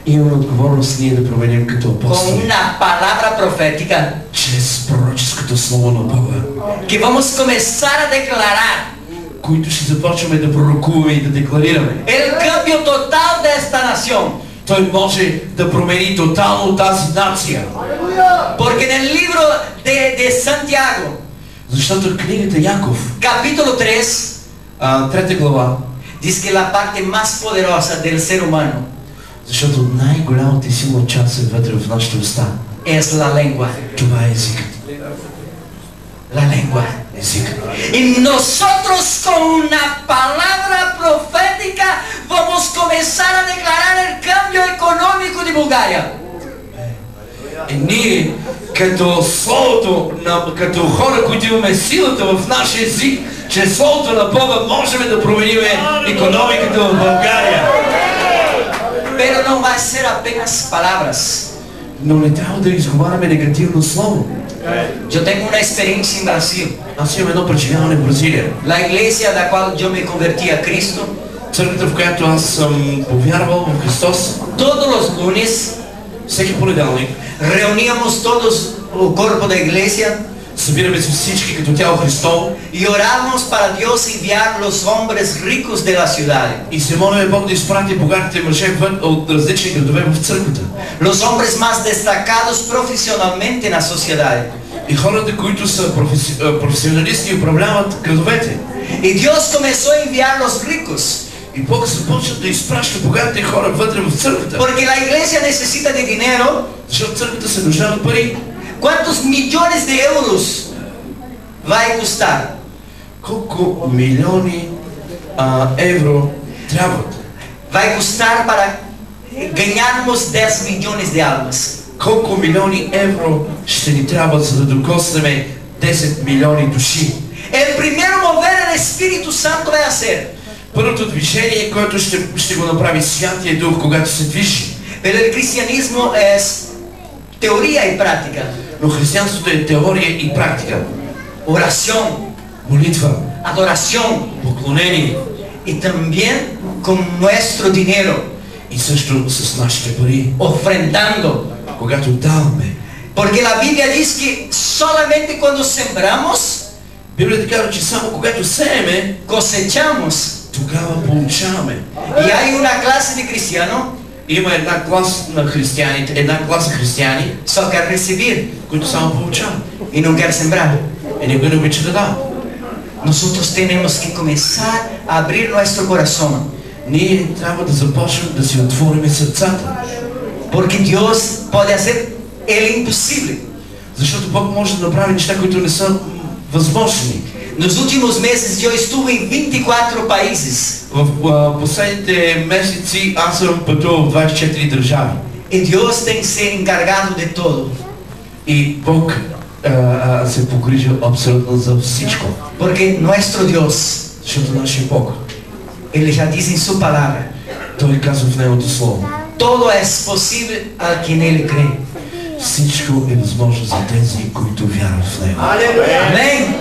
имаме отговорност ние да променим като Con апостоли, una palabra profética чрез пророческото слово на Бога, que vamos a comenzar a declarar които ще започваме да пророкуваме и да декларираме. el cambio total de esta nación. Той може да промени тотално тази нация. Porque en el libro de Santiago, Защото книгата Яков, capítulo 3, трета глава, dice que la parte más poderosa del ser humano защото най-голямата и силна част е вътре в нашата уста. es la lengua. Това е езикът. La lengua. Езикът. Y nosotros con una palabra profética vamos a comenzar a declarar el cambio económico de Bulgaria. И ние, като словото, като хора, които имаме силата в нашия език, чрез словото на Бога можем да променим икономиката в България. Pero no va a ser apenas palabras. Но не трябва да изговаряме негативно слово. Yo tengo una experiencia en Brasil. Аз имам едно преживяване в Бразилия. La iglesia a la cual yo me convertí a Cristo, Църквата, в която аз съм повярвал в Христос, todos los lunes всеки понеделник reuníamos todos el cuerpo de iglesia събираме се всички като тяло Христово y orábamos para Dios enviar los hombres ricos de la ciudad. и се молим Бог да изпрати богатите мъже от различни градове в църквата. Los hombres más destacados profesionalmente en la sociedad. И хората, които са професионалисти и управляват градовете. Y Dios comenzó a enviar los ricos. И Бог започва да изпраща богатите хора вътре в църквата. Porque la iglesia necesita de dinero. Защото църквата се нуждае от пари. ¿Cuántos millones de euros va a costar? Колко милиони евро трябват? Va a costar para ganarmos 10 millones de almas. Колко милиони евро ще ни трябва, за да докоснем 10 милиони души? El primero mover el Espíritu Santo vai fazer? Първото движение, което ще го направи Святия Дух, когато се движи. Pero el cristianismo es teoría y práctica. Но християнството е теория и практика. Oración, Молитва, adoración поклонение y también con nuestro dinero, и също с нашите пари. ofrendando. Когато даваме. Porque la Biblia dice que solamente cuando sembramos, Библията казва, че само когато сееме, cosechamos. тогава получаваме. Y hay una clase de cristianos, Има една класа на християните, една класа християни, só quer recibir които само получават. y no quer sembrar. И никой не обича да дава. Nosotros tenemos que comenzar a abrir nuestro corazón. Ние трябва да започнем да си отворим сърцата. Porque Dios puede hacer el imposible. Защото Бог може да направи неща, които не са възможни. Nos últimos meses eu estuve em 24 países. В последните месеци аз съм пътувал в 24 държави. E Deus tem se encargado de todo. И Бог се погрижа абсолютно за всичко. Porque nuestro Dios, Защото нашия Бог, Ele já diz em sua palavra, Той казва в Неговото Слово, todo es posible a quien Ele cree. всичко е възможно за тези, които вярват в Него. Amém?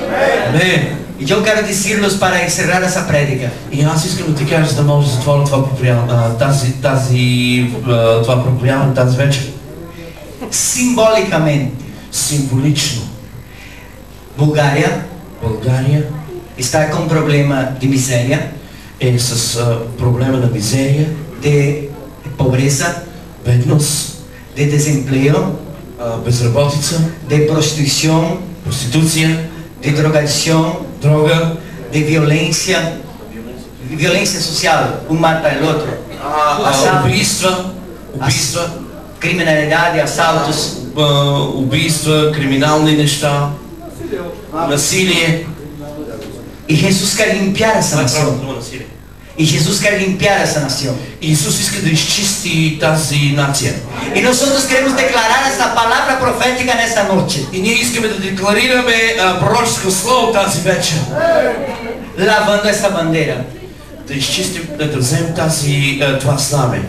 Амин. E eu quero dizer-los para encerrar essa prédica. И аз искам да ти кажа, за да може да затворя това проповядване тази вечер. Simbolicamente, Символично. Bulgária България está com problema de miséria, е с проблема на мизерия, de pobreza, бедност, de desemprego, безработица, de prostituição, проституция, de drogadição, дрога, de violência social, um mata o outro, убийства, criminalidade, assaltos, убийства, криминални неща, насилие. e Jesus quer limpiar essa nação. E Jesus quer limpiar essa nação. Исус иска да изчисти тази нация. E nós queremos declarar essa palavra profética nesta noite, И ние искаме да декларираме пророческо слово тази вечер. lavando essa bandeira. Да изчистим, да вземем това знаме.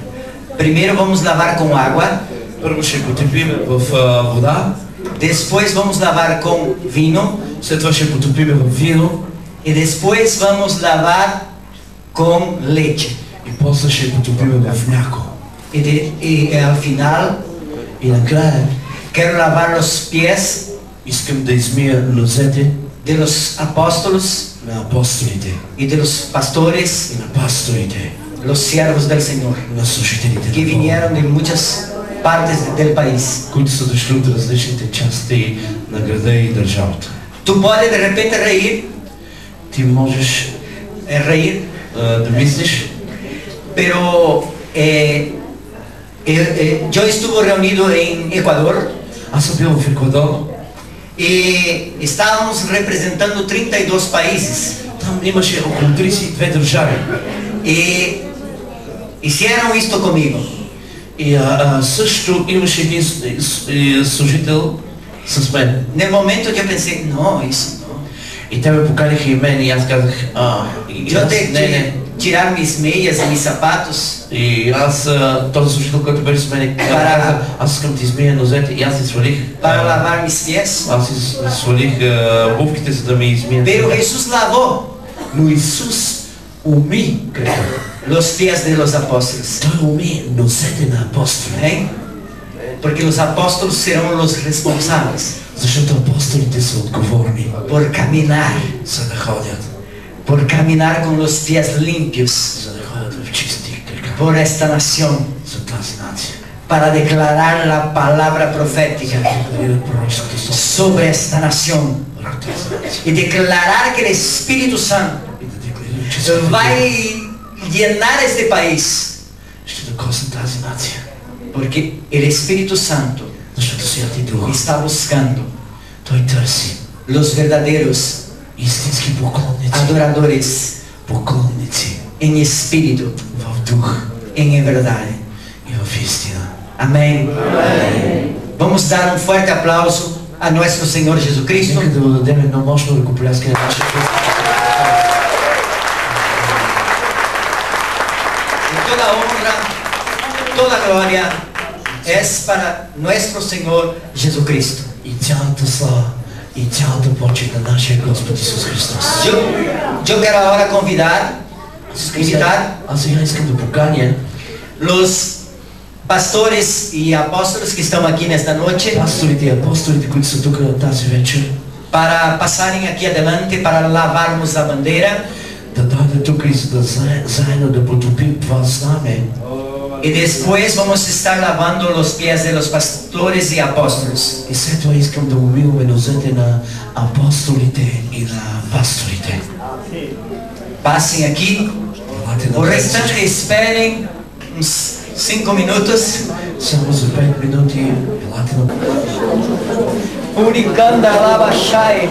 Primeiro vamos lavar com água, Първо ще потопим в вода, depois vamos lavar com vinho, след това ще потопим в вино e depois vamos lavar com leite. и после ще потопим в мляко. E ao final И накрая quero lavar os pés искам да измия нозете de los apóstolos на апостолите y de los pastores, и на пасторите, los siervos del Señor, на служителите que на Бога, vinieron de muchas partes del país. които са дошли от различните части на града и държавата. Tú puedes de repente reír, Ти можеш reír, да мислиш, pero yo estuve reunido en Ecuador аз съм бил в Еквадор, y estábamos representando 32 países там имаше около 32 държави. y hicieron esto conmigo. И също имаше един служител с мен. En el momento yo pensé, no, eso no. И те ме поканиха и мен и аз казах, Yo tengo que tirar mis medias y mis zapatos И аз, този служител, който беше с мен, каза, аз искам да измия нозете и аз си свалих. para lavar mis pies. Аз си свалих обувките, за да ми измия. Pero Jesús lavó Но Исус уми крака. los pies de los apóstolos. Той уми нозете на апостоли. ¿Eh? Porque los apóstolos serán los responsables Защото апостолите са отговорни por caminar, за да ходят. por caminar con los pies limpios За да ходят в чисти крака. por esta nación, За тази нация. para declarar la palabra profética Декларират пророческото слово sobre esta nación върху тази нация. y declarar que el Espíritu Santo И да декларират, че Святия va Дух a llenar este país, ще докосне тази нация. porque el Espíritu Santo Защото Святия Дух, está buscando Той търси los verdaderos истински поклонници. adoradores Поклонници en espíritu, в дух en verdad. и в истина. Amén. Vamos dar un fuerte aplauso a nuestro Señor Jesucristo. Нека да дадем едно мощно ръкопляскане на нашия Господ. honra, toda gloria es para nuestro Señor Jesucristo. И цялата слава, и цялата почет на нашия Господ Исус Христос. Yo quiero ahora invitar Аз сега искам да поканя los pastores y apóstoles que están aquí en esta noche пасторите и апостолите, които са тук тази вечер, para pasarem aquí adelante para lavarmos a bandeira да дойдат тук и за да заедно да потопим това знаме. y después vamos a estar lavando los pies de los pastores y apóstoles. И след това искам да умиваме нозете на апостолите и на пасторите. Passem aqui. O restante esperem uns 5 minutos. Само за 5 минути елате на Puricanda lava chai.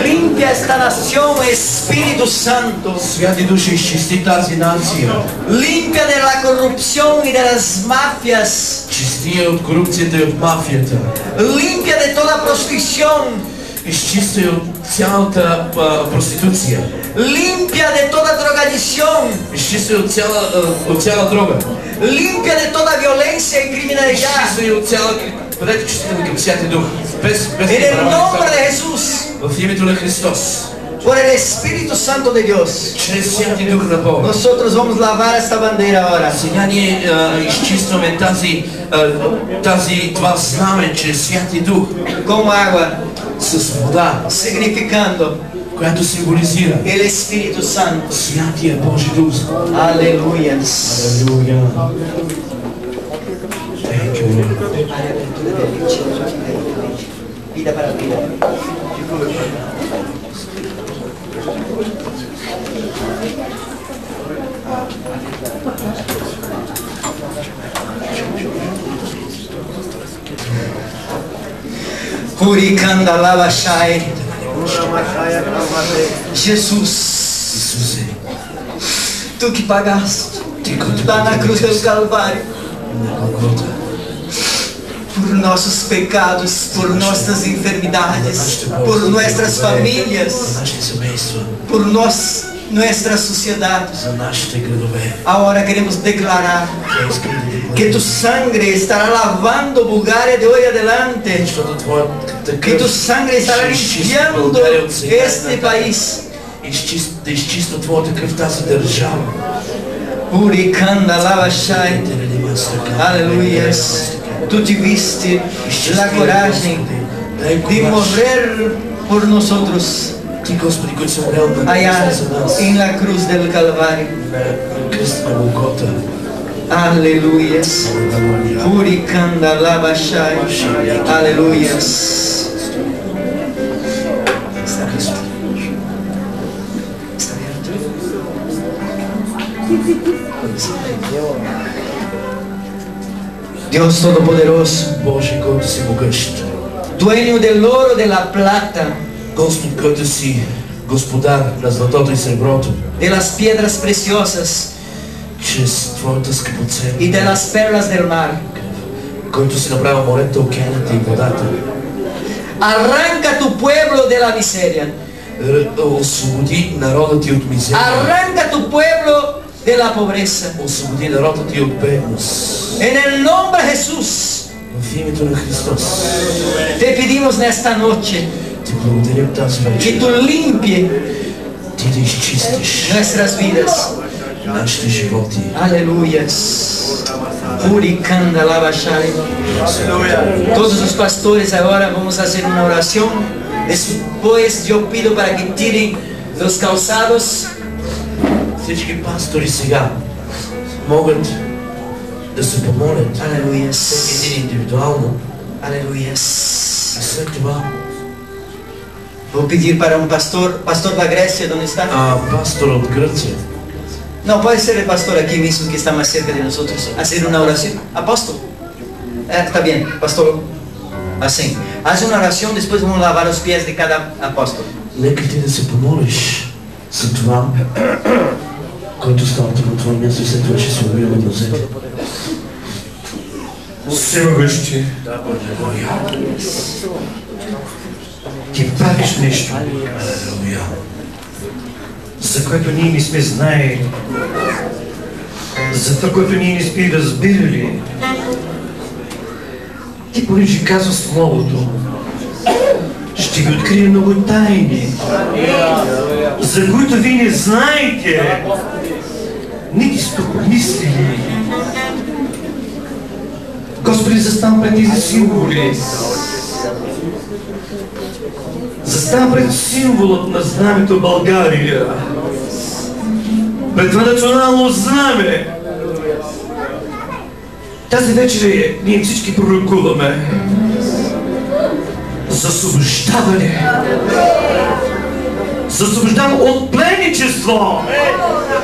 Limpia esta nación, Espíritu Santo. Святи Души, изчисти тази нация. Limpia de la corrupción y de las mafias. Чисти от корупцията и от мафията. Limpia de toda prostitución. Изчисти от цялата проституция. Limpia de toda drogadicción. Изчисти от цяла дрога. Limpia de toda violencia y criminalidad. Изчисти от цяла предчувствителна към Святи Дух. En el nombre de Jesús. В името на Христос. Por el Espíritu Santo de Dios. Чрез Святи Дух на Бога. Nosotros vamos lavar esta bandera ahora. Сега ние изчистваме това знаме чрез Святи Дух. Con agua. С вода. Significando. Която символизира El Espíritu Santo. Святия Божи Дух. Aleluya. Aleluya. Thank you, Lord. Vida para vida. Huricanda lava shai. Jesus, tu que pagaste lá na cruz do Calvário por nossos pecados, por nossas enfermidades, por nossas famílias, por nossa sociedade. Agora queremos declarar que tu sangre estará lavando Bulgaria de hoje adelante, que tu sangre estará limpiando este país. Да изчиства Твоята кръв тази държава. Puricanda lava shai. Aleluia. Tu tiveste a coragem de morrer por nosotros allá en la cruz del Calvario. Aleluia. Puricanda lava shai. Aleluia. Dios Todopoderoso, Боже, който си могъщ, dueño del oro, de la plata, Господ, който си господар на златото и среброто, de las piedras preciosas чрез Твоята скъпоценна y de las perlas del mar, който си направил морето, океаните и водата. arranca tu pueblo de la miseria, Освободи народа Ти от мизерия. arranca tu pueblo de la pobreza. Освободи народа Ти от бедност. En el nombre de Jesús, В името на Христос, te pedimos nesta noche Ти благодарим тази que вечер. tú limpie Ти да изчистиш nuestras vidas. нашите животи. Aleluya. Puricanda lava shai. Todos os pastores agora vamos fazer uma oração. Depois eu pido para que tirem os calçados. Всички пастори сега могат да се помолят. Aleluia. Всеки един индивидуално. Aleluia. И след това Vou pedir para um pastor da Grécia, onde está? пастор от Гърция. Não, pode ser el pastor aquí mismo que está más cerca de nosotros. Hacer una oración. Apóstolo. Está bien, pastor. Assim. Haz uma oração, depois vamos lavar os pés de cada apóstolo. Нека ти да се помолиш за това, който става тук на това място и след това ще се умиваме нозете. Всемогъщи, Ти правиш нещо, за което ние не сме знаели, За това, което ние не сме разбирали. Ти понеже казва Словото, ще ви открие много тайни, за които вие не знаете, нито сте помислили. Господи, застан пред тези символи. Застан пред символът на знамето България. Пред това национално знаме. Тази вечер ние всички пророкуваме за освобождаване. За освобождаване от пленничество,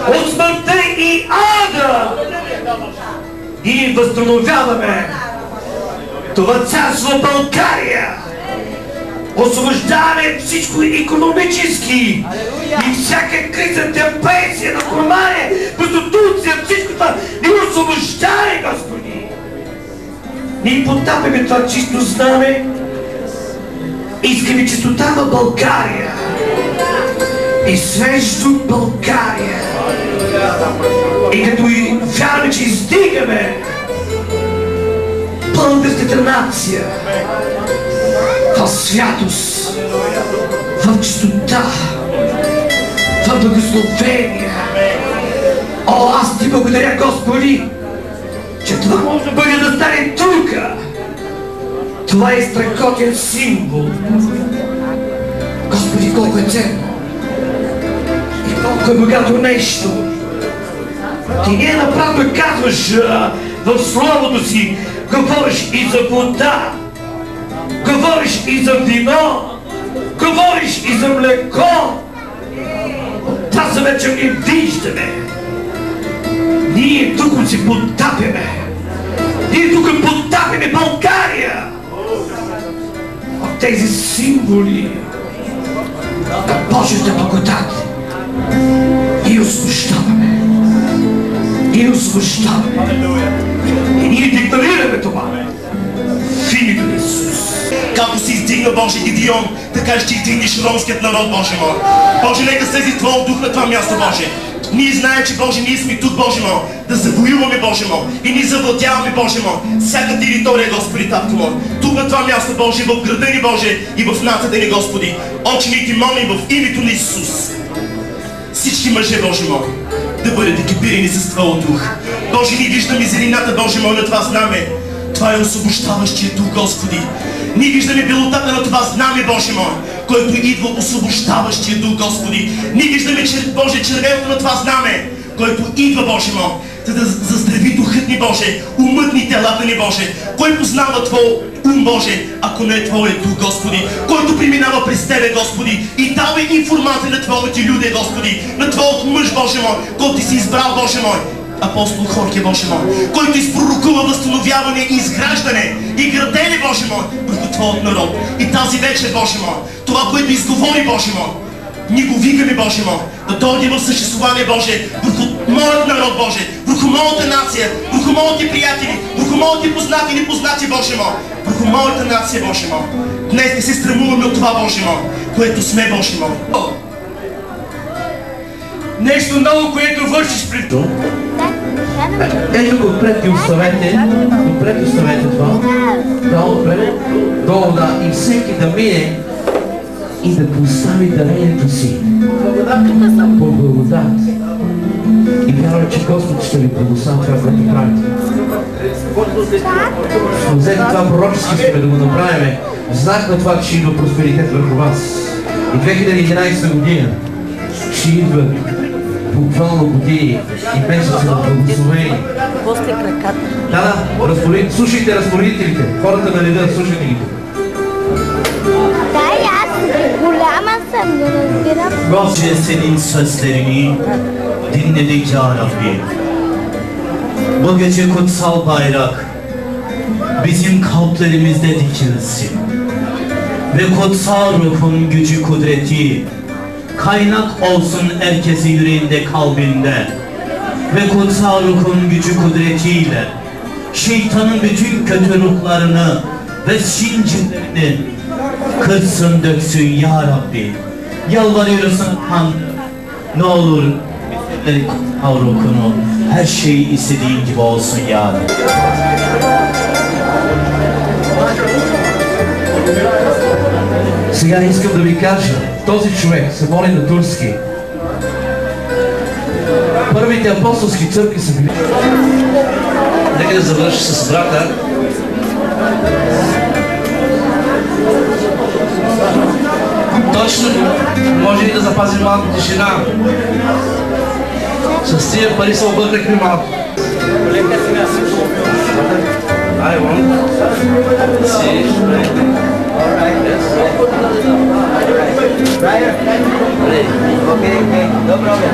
от смъртта и ада. И възстановяваме това царство България. Освобождаваме всичко икономически и всяка криза, депресия, наркомания, проституция, всичко това. Ни освобождаваме, Господи. Ние потапяме това чисто знаме. Искаме чистота в България и свеж дух в България. И като и вярваме, че издигаме българската нация в святост, в чистота, в благословение. О, аз ти благодаря, Господи, че това може да бъде да стане тук. Това е страхотен символ. Господи, колко е ценно и колко е богато нещо. Ти не направо казваш в Словото си, говориш и за вода, говориш и за вино, говориш и за млеко. Тази вечер ние виждаме. Ние тук си потапяме. Ние тук потапяме България. От тези символи на Божията благодат. И освобождаваме. И освобождаваме. И ние декларираме това. В името на Исус. Както си издигна Боже Гидеон, така ще издигнеш ромският народ, Боже мой. Боже, нека слезе Твоя дух на това място, Боже. Ние знаем, че Боже, ние сме тук, Боже мой, да завоюваме, Боже мой, и ние завладяваме, Боже мой, всяка територия, Господи, Татко мой. Тук на това място, Боже, в града ни, Боже, и в нацията ни, Господи. Очи ни ти молим в името на Исус. Всички мъже, Боже мой, да бъдат екипирани с Твоя дух. Боже, ние виждаме зелената, Боже мой, на това знаме. Това е освобождаващия дух, Господи. Ние виждаме белотата на това знаме, Боже мой, който идва освобождаващия дух, Господи. Ние виждаме, Боже, червеното на това знаме, който идва, Боже мой, за да заздрави духът ни, Боже, умът ни, телата ни, Боже. Кой познава Твоя ум, Боже, ако не е Твоя дух, Господи, който преминава през Тебе, Господи, и дава информация на Твоите люди, Господи, на Твоят мъж, Боже мой, който Ти си избрал, Боже мой, апостол Хорхе, Боже мой, който изпророкува възстановяване и изграждане и градене, Боже мой, върху Твоят народ. И тази вечер, Боже мой, това, което изговори, Боже мой, ние го викаме, Боже мой, да дойде в съществуване, Боже, върху моят народ, Боже, върху моята нация, върху моите приятели, върху моите познати и непознати, Боже мой, върху моята нация, Боже мой. Днес не се стремуваме от това, Боже мой, което сме, Боже мой. Нещо ново, което вършиш пред това. Ето го отпред ги оставете. Отпред оставете това. Да, отпред. Долу, да. И всеки да мине и да постави дарението си. По благодат. И вярвам, че Господ ще ви благослови това, което правите. Взете това пророчески сме да го направим. В знак на това, че идва просперитет върху вас. И 2011 година ще идва буквално години и месеци на благословение. После краката. Да, слушайте разпоредителите, хората на реда, слушайте ги. Да, и аз голяма съм, не разбирам. Господи, senin sözlerini dinledik ya Rabbi. Bu gece kutsal bayrak bizim kalplerimizde dikilsin. Ve kutsal ruhun gücü kudreti kaynak olsun herkesin yüreğinde, kalbinde. Ve kutsal ruhun gücü kudretiyle şeytanın bütün kötü ruhlarını ve zincirlerini kırsın, döksün ya Rabbi. Yalvarıyoruz Han, ne olur bizleri Avrukunu, her şey istediğin gibi olsun ya. Сега искам да ви кажа, този човек се моли на турски. Първите апостолски църкви са били. Нека да завърши с брата. Точно, може и да запазим малко тишина. С тия пари се обърнахме малко. I want to see. Okay, no problem.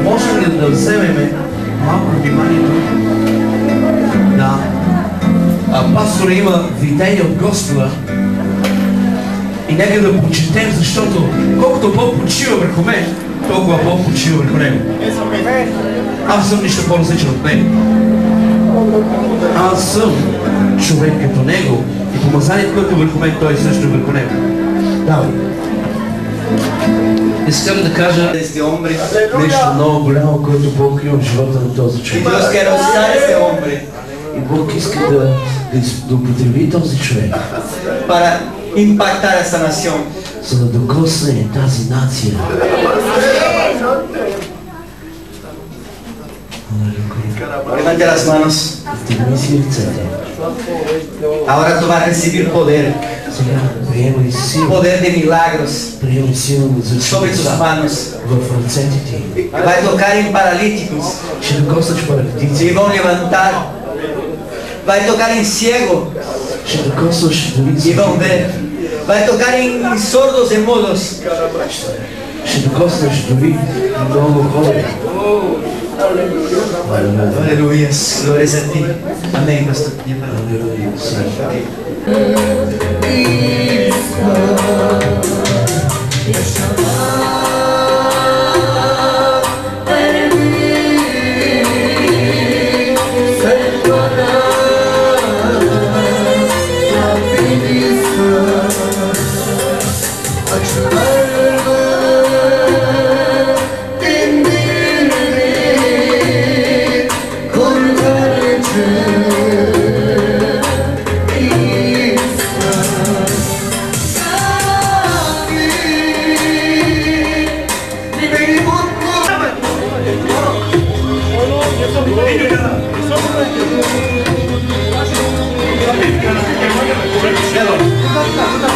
Можем ли да вземем малко вниманието? Да. Пастора има видение от Господа и нека да почетем, защото колкото Бог почива върху мен, толкова Бог почива върху него. Аз съм нищо по-различен от него. Аз съм човек като него и помазанието, което върху мен, той също върху него. Давай. Искам да кажа нещо много голямо, което Бог има в живота на този човек. И Бог иска да употреби този човек, за да докосне тази нация. Levante las manos. Ahora tú vas a recibir poder. Poder de milagros sobre tus manos. Va a tocar en paralíticos y van a levantar. Va a tocar en ciego y van a ver. Va a tocar en sordos y mudos. Aleluya, gloria a ti. Amén, pastor. Hello.